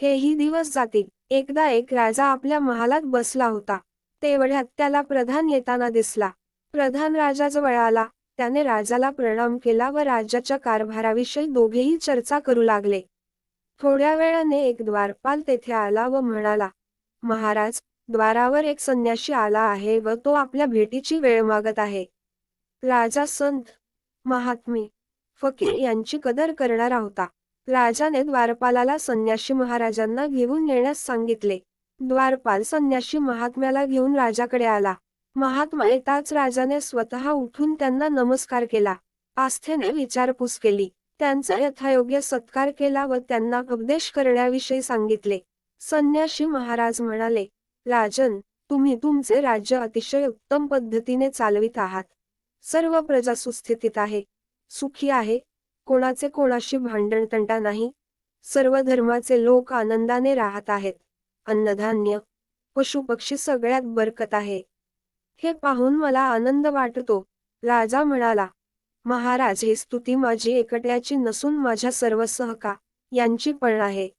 हेही दिवस जातील. एकदा एक राजा आपल्या महालात बसला होता. तेवढ्यात त्याला प्रधान येताना दिसला. प्रधान राजाजवळ आला. त्याने राजाला प्रणाम केला व राज्याच्या कारभाराविषयी दोघेही चर्चा करू लागले. थोड्या वेळाने एक द्वारपाल तेथे आला व म्हणाला, महाराज, द्वारावर एक संन्याशी आला आहे व तो आपल्या भेटीची वेळ मागत आहे. राजा संत, महात्मे, फकीर यांची कदर करणारा होता. राजाने द्वारपालाला संन्याशी महाराजांना घेऊन येण्यास सांगितले. द्वारपाल संन्याशी महात्म्याला घेऊन राजाकडे आला. महात्मा येताच राजाने स्वतः उठून त्यांना नमस्कार केला. आस्थेने विचारपूस केली. त्यांचा यथायोग्य सत्कार केला व त्यांना उपदेश करण्याविषयी सांगितले. संन्याशी महाराज म्हणाले, राजन, तुम्ही तुमचे राज्य अतिशय उत्तम पद्धतीने चालवित आहात. सर्व प्रजा सुस्थितीत आहे, सुखी आहे, कोणाचे कोणाशी भांडणतंटा नाही. सर्व धर्माचे लोक आनंदाने राहत आहेत. अन्नधान्य, पशुपक्षी सगळ्यात बरकत आहे. हे पाहून मला आनंद वाटतो. राजा म्हणाला, महाराज, ही स्तुती माझी एकट्याची नसून माझ्या सर्व सहका यांची पण आहे.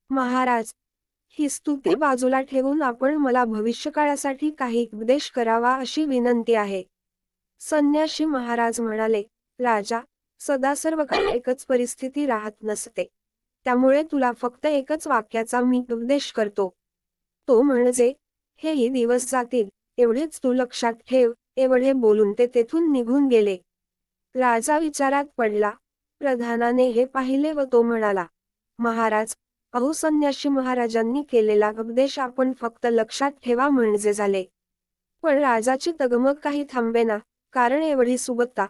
महाराज, ही स्तुती बाजूला ठेवून आपण मला भविष्यकाळासाठी काही उपदेश करावा अशी विनंती आहे. संन्याशी महाराज म्हणाले, राजा, सदा सर्व काळ एकच परिस्थिती राहत नसते. त्यामुळे तुला फक्त एकच वाक्याचा मी उपदेश करतो. तो म्हणजे, हेही दिवस जातील, एवढेच तू लक्षात ठेव. एवढे बोलून ते तेथून निघून गेले. राजा विचारात पडला. प्रधानाने हे पाहिले व तो म्हणाला, महाराज, अहो, संन्याशी महाराजांनी केलेला उपदेश आपण फक्त लक्षात ठेवा म्हणजे झाले. पण राजाची तगमग काही थांबेना. कारण एवढी सुबत्ता,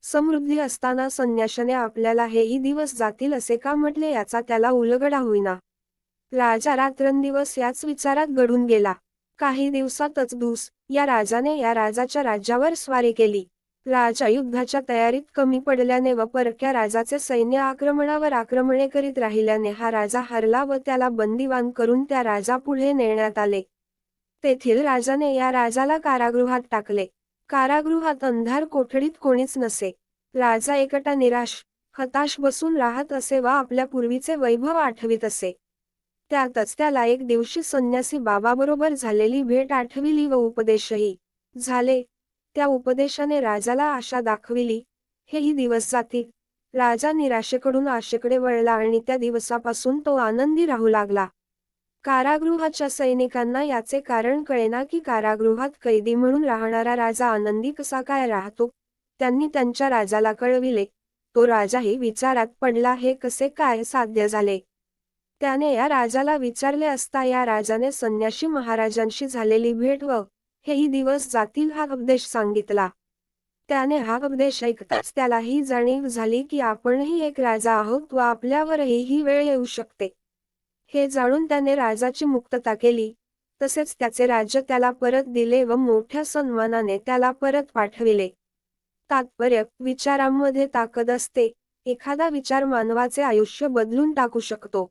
समृद्धी असताना संन्याशाने आपल्याला हेही दिवस जातील असे का म्हटले याचा त्याला उलगडा होईना. राजा रात्रंदिवस याच विचारात गढून गेला. काही दिवसातच या राजाने या राजाच्या राज्यावर स्वारी केली. राजा युद्धाच्या तयारीत कमी पडल्याने व परक्या राजाचे सैन्य आक्रमणावर आक्रमणे करीत राहिल्याने हा राजा हरला व त्याला बंदिवान करून त्या राजापुढे नेण्यात आले. तेथील राजाने या राजाला कारागृहात टाकले. कारागृहात अंधार कोठडीत कोणीच नसे. राजा एकटा निराश, हताश बसून राहत असे व आपल्या पूर्वीचे वैभव आठवीत असे. त्यातच त्याला एक दिवशी संन्यासी बाबाबरोबर झालेली भेट आठविली व उपदेशही झाले. त्या उपदेशाने राजाला आशा दाखविली. हेही दिवस जातील. राजा निराशेकडून आशेकडे वळला आणि त्या दिवसापासून तो आनंदी राहू लागला. कारागृहाच्या सैनिकांना याचे कारण कळेना की कारागृहात कैदी म्हणून राहणारा राजा आनंदी कसा काय राहतो. त्यांनी त्यांच्या राजाला कळविले. तो राजाही विचारात पडला, हे कसे काय साध्य झाले. त्याने या राजाला विचारले असता या राजाने संन्याशी महाराजांशी झालेली भेट व हेही दिवस जातील हा उपदेश सांगितला. त्याने हा उपदेश ऐकताच त्याला ही जाणीव झाली की आपणही एक राजा आहोत व आपल्यावरही ही वेळ येऊ शकते. हे जाणून त्याने राजाची मुक्तता केली. तसेच त्याचे राज्य त्याला परत दिले व मोठ्या सन्मानाने त्याला परत पाठविले. तात्पर्य, विचारांमध्ये ताकद असते. एखादा विचार मानवाचे आयुष्य बदलून टाकू शकतो.